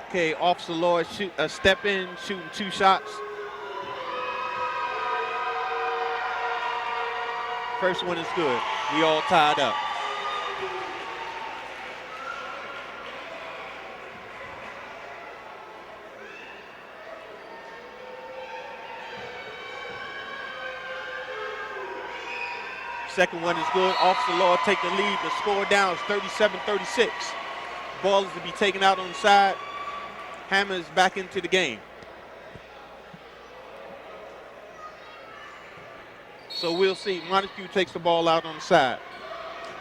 Okay, Officer Lloyd step in, shooting 2 shots. First one is good. We all tied up. Second one is good. Officer Law take the lead. The score down is 37-36. Ball is to be taken out on the side. Hammer is back into the game. So we'll see. Montague takes the ball out on the side.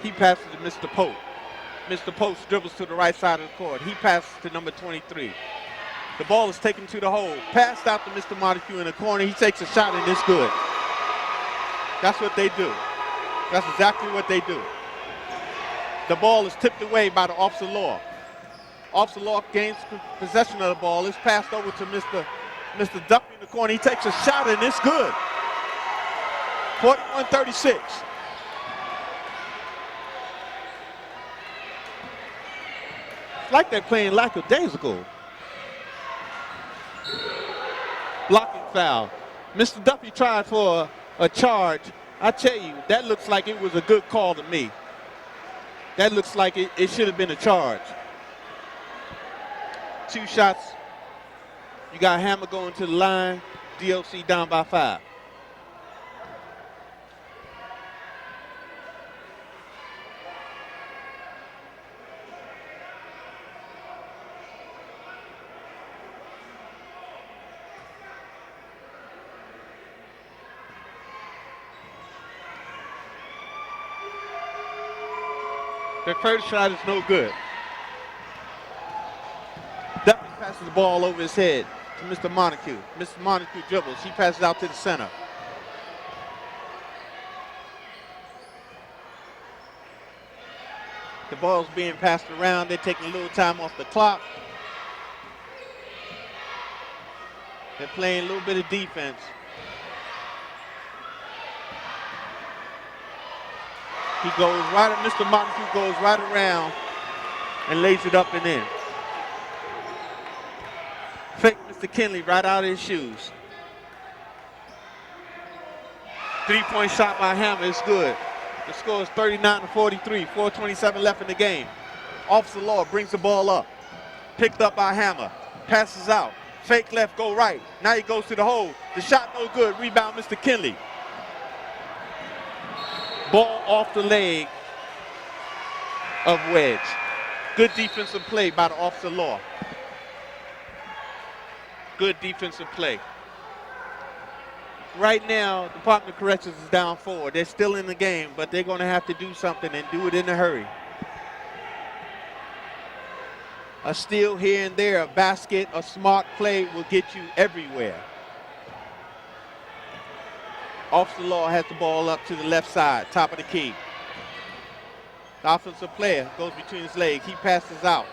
He passes to Mr. Pope. Mr. Pope dribbles to the right side of the court. He passes to number 23. The ball is taken to the hole. Passed out to Mr. Montague in the corner. He takes a shot and it's good. That's what they do. That's exactly what they do. The ball is tipped away by the Officer Law. Officer Law gains possession of the ball. It's passed over to Mr. Duffy in the corner. He takes a shot and it's good. 41-36. It's like they're playing lackadaisical. Blocking foul. Mr. Duffy tried for a charge. I tell you, that looks like it was a good call to me. That looks like it should have been a charge. 2 shots. You got Hammer going to the line. DLC down by 5. Their first shot is no good. Duffy passes the ball over his head to Mr. Montague. Mr. Montague dribbles. He passes out to the center. The ball's being passed around. They're taking a little time off the clock. They're playing a little bit of defense. He goes right, Mr. Montague goes right around and lays it up and in. Fake Mr. Kinley right out of his shoes. 3-point shot by Hammer is good. The score is 39-43, 4:27 left in the game. Officer Law brings the ball up. Picked up by Hammer. Passes out. Fake left, go right. Now he goes to the hole. The shot no good. Rebound Mr. Kinley. Ball off the leg of Wedge. Good defensive play by the Officer Law. Good defensive play. Right now, Department of Corrections is down 4. They're still in the game, but they're going to have to do something and do it in a hurry. A steal here and there, a basket, a smart play will get you everywhere. Officer Law has the ball up to the left side, top of the key. The offensive player goes between his legs. He passes out.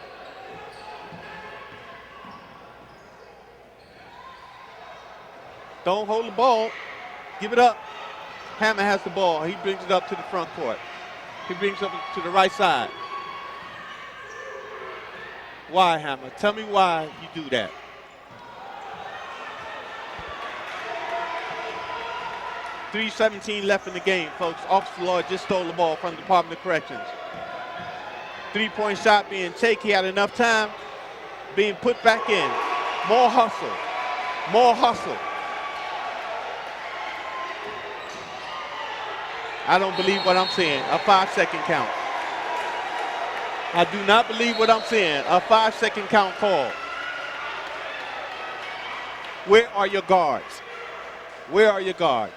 Don't hold the ball. Give it up. Hammer has the ball. He brings it up to the front court. He brings it up to the right side. Why, Hammer? Tell me why you do that. .3:17 left in the game, folks. Officer Law just stole the ball from the Department of Corrections. 3-point shot being taken. He had enough time being put back in. More hustle. More hustle. I don't believe what I'm seeing. A 5-second count. I do not believe what I'm seeing. A 5-second count call. Where are your guards? Where are your guards?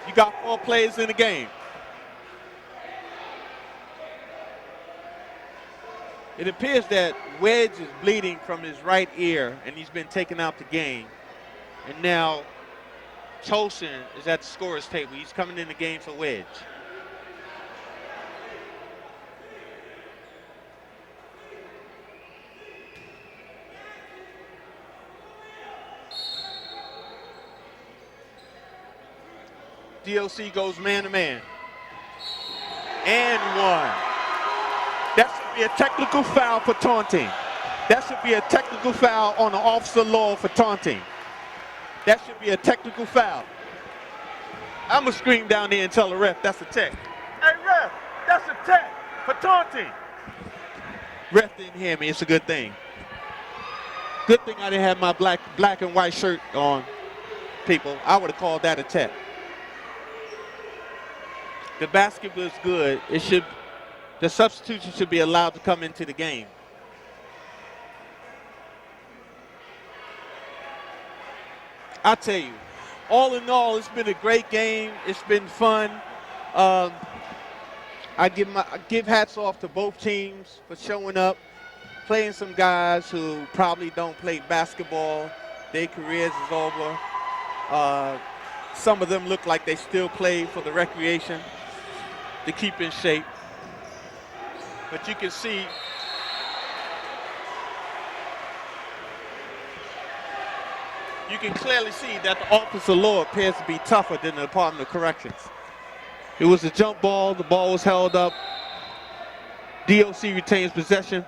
You got 4 players in the game. It appears that Wedge is bleeding from his right ear, and he's been taken out the game. And now Tolson is at the scorer's table. He's coming in the game for Wedge. DOC goes man-to-man. And one. That should be a technical foul for taunting. That should be a technical foul on the Officer Law for taunting. That should be a technical foul. I'm going to scream down there and tell the ref that's a tech. Hey, ref, that's a tech for taunting. Ref didn't hear me. It's a good thing. Good thing I didn't have my black and white shirt on, people. I would have called that a tech. The basketball is good. The substitution should be allowed to come into the game. I tell you, all in all, it's been a great game. It's been fun. I give hats off to both teams for showing up, playing some guys who probably don't play basketball. Their careers is over. Some of them look like they still play for the recreation to keep in shape. But you can see you can clearly see that the Office of Law appears to be tougher than the Department of Corrections. It was a jump ball. The ball was held up. DOC retains possession.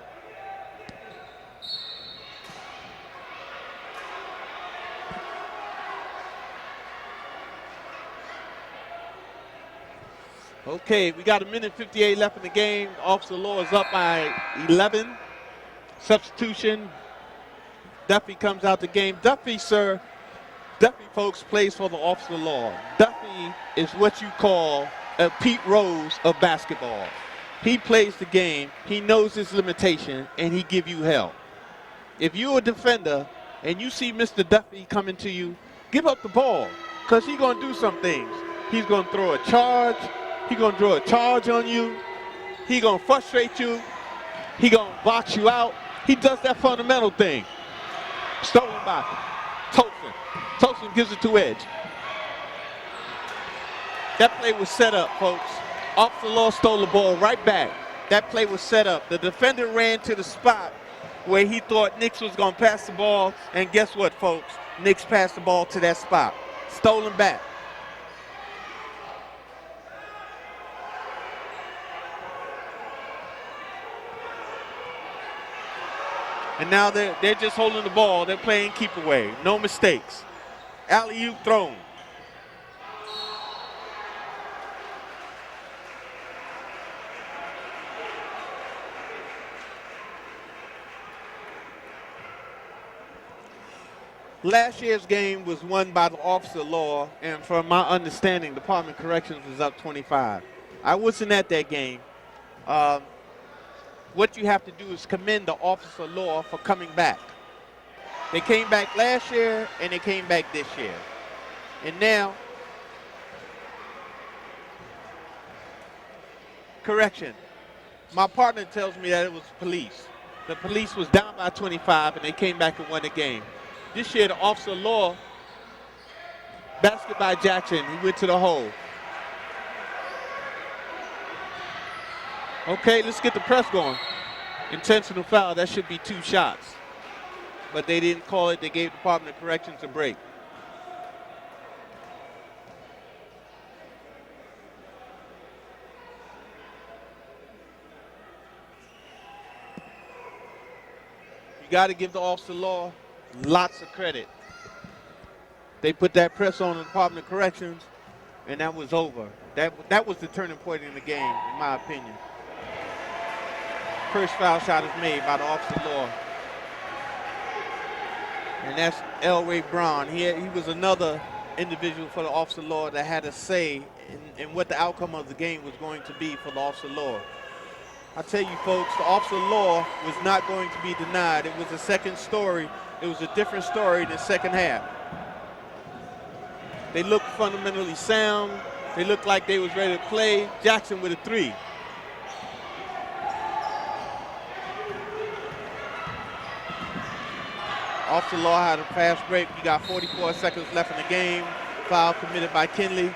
Okay, we got 1:58 left in the game. The Officer Law is up by 11. Substitution. Duffy comes out the game. Duffy, folks, plays for the Officer Law. Duffy is what you call a Pete Rose of basketball. He plays the game, he knows his limitation, and he give you hell. If you're a defender and you see Mr. Duffy coming to you, give up the ball, because he's going to do some things. He's going to throw a charge. He's going to throw a charge on you. He's going to frustrate you. He's going to box you out. He does that fundamental thing. Stolen by Tolson. Tolson gives it to Edge. That play was set up, folks. Officer Law stole the ball right back. That play was set up. The defender ran to the spot where he thought Nix was going to pass the ball. And guess what, folks? Nix passed the ball to that spot. Stolen back. And now they're just holding the ball. They're playing keep away. No mistakes. Alley-oop thrown. Last year's game was won by the Officer Law, and from my understanding, Department of Corrections was up 25. I wasn't at that game. What you have to do is commend the Officer Law for coming back. They came back last year, and they came back this year. And now, correction. My partner tells me that it was police. The police was down by 25, and they came back and won the game. This year, the Officer Law, basket by Jackson, he went to the hole. Okay, let's get the press going. Intentional foul, that should be 2 shots. But they didn't call it, they gave Department of Corrections a break. You got to give the Officer Law lots of credit. They put that press on the Department of Corrections, and that was over. That was the turning point in the game, in my opinion. First foul shot is made by the Officer Law. And that's Elway Brown. He was another individual for the Officer Law that had a say in what the outcome of the game was going to be for the Officer Law. I tell you folks, the Officer Law was not going to be denied. It was a second story. It was a different story in the second half. They looked fundamentally sound. They looked like they was ready to play. Jackson with a 3. Officer Law had a fast break. You got 44 seconds left in the game. Foul committed by Kinley.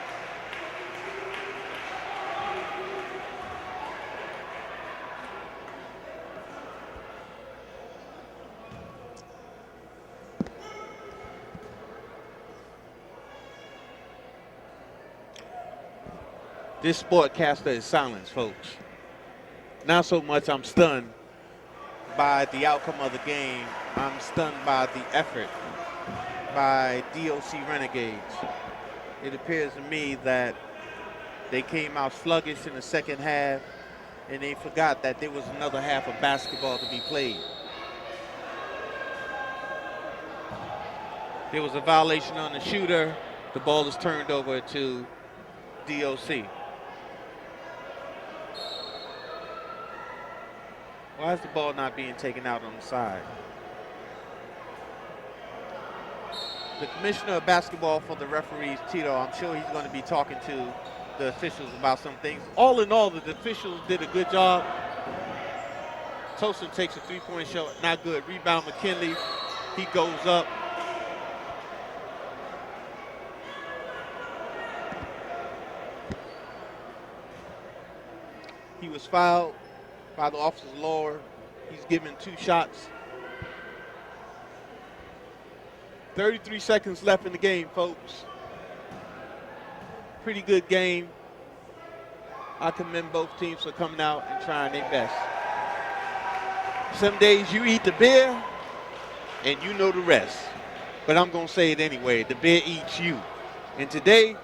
This sportcaster is silence, folks. Not so much I'm stunned by the outcome of the game. I'm stunned by the effort by DOC Renegades. It appears to me that they came out sluggish in the second half, and they forgot that there was another half of basketball to be played. There was a violation on the shooter. The ball is turned over to DOC. Why is the ball not being taken out on the side? The commissioner of basketball for the referees, Tito, I'm sure he's going to be talking to the officials about some things. All in all, the officials did a good job. Tosin takes a three-point shot, not good. Rebound McKinley, he goes up. He was fouled by the officer's lower. He's given 2 shots. 33 seconds left in the game, folks. Pretty good game. I commend both teams for coming out and trying their best. Some days you eat the beer and you know the rest. But I'm going to say it anyway. The beer eats you. And today,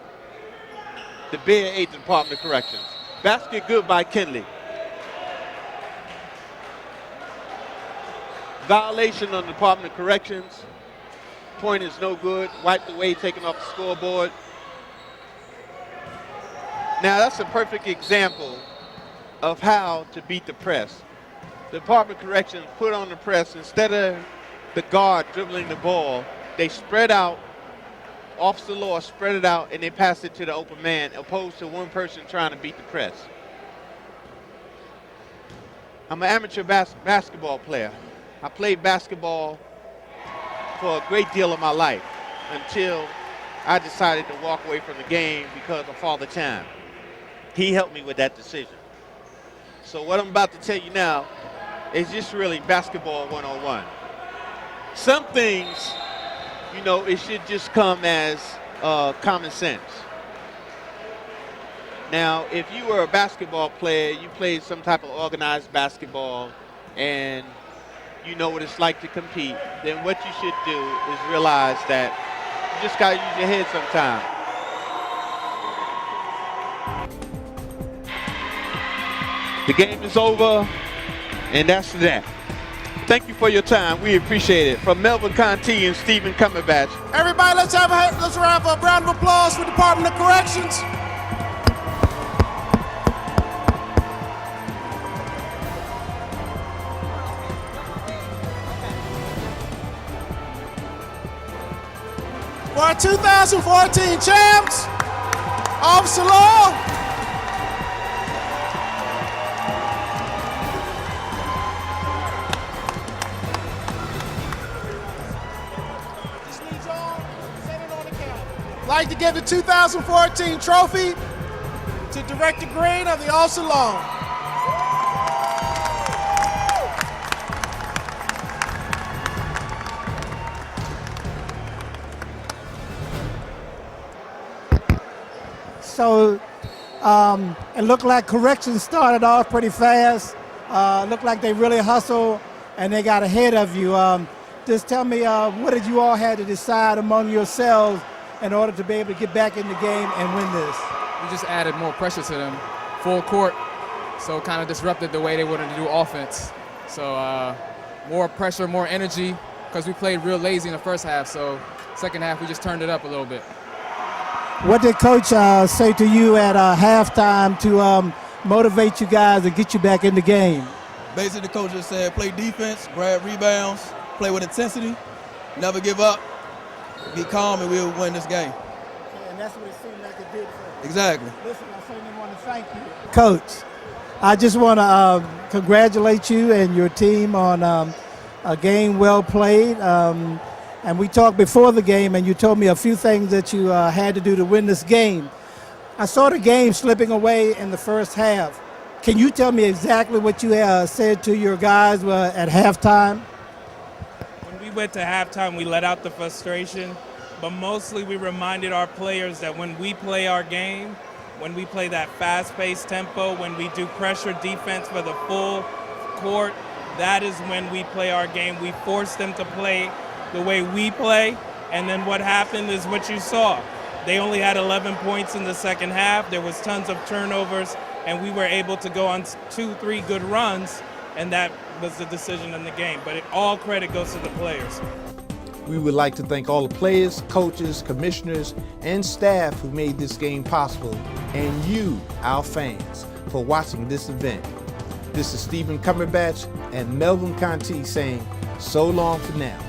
the beer ate the Department of Corrections. Basket good by Kinley. Violation on the Department of Corrections. Point is no good. Wiped away, taken off the scoreboard. Now that's a perfect example of how to beat the press. The Department of Corrections put on the press. Instead of the guard dribbling the ball, they spread out. Officer Law spread it out and they passed it to the open man, opposed to one person trying to beat the press. I'm an amateur basketball player. I played basketball for a great deal of my life until I decided to walk away from the game because of Father Time. He helped me with that decision. So what I'm about to tell you now is just really basketball 101. Some things, you know, it should just come as common sense. Now, if you were a basketball player, you played some type of organized basketball, and you know what it's like to compete, then what you should do is realize that you just got to use your head sometime. The game is over, and that's that. Thank you for your time. We appreciate it. From Melvin Contee and Stephen Cumberbatch. Everybody, let's have a round of applause for the Department of Corrections. For our 2014 champs, Officer Law. I'd like to give the 2014 trophy to Director Green of the Officer Law. So it looked like corrections started off pretty fast. Looked like they really hustled and they got ahead of you. Just tell me, what did you all have to decide among yourselves in order to be able to get back in the game and win this? We just added more pressure to them, full court, so it kind of disrupted the way they wanted to do offense. So more pressure, more energy, because we played real lazy in the first half, so second half we just turned it up a little bit. What did Coach say to you at halftime to motivate you guys and get you back in the game? Basically, the coach just said play defense, grab rebounds, play with intensity, never give up, be calm, and we'll win this game. And that's what it seemed like it did for you. Exactly. Listen, I certainly want to thank you. Coach, I just want to congratulate you and your team on a game well played. And we talked before the game, and you told me a few things that you had to do to win this game. I saw the game slipping away in the first half. Can you tell me exactly what you said to your guys at halftime? When we went to halftime, we let out the frustration, but mostly we reminded our players that when we play our game, when we play that fast-paced tempo, when we do pressure defense for the full court, that is when we play our game. We force them to play the way we play, and then what happened is what you saw. They only had 11 points in the second half. There was tons of turnovers, and we were able to go on 2-3 good runs, and that was the decision in the game. But all credit goes to the players. We would like to thank all the players, coaches, commissioners, and staff who made this game possible, and you, our fans, for watching this event. This is Stephen Cumberbatch and Melvin Contee saying, so long for now.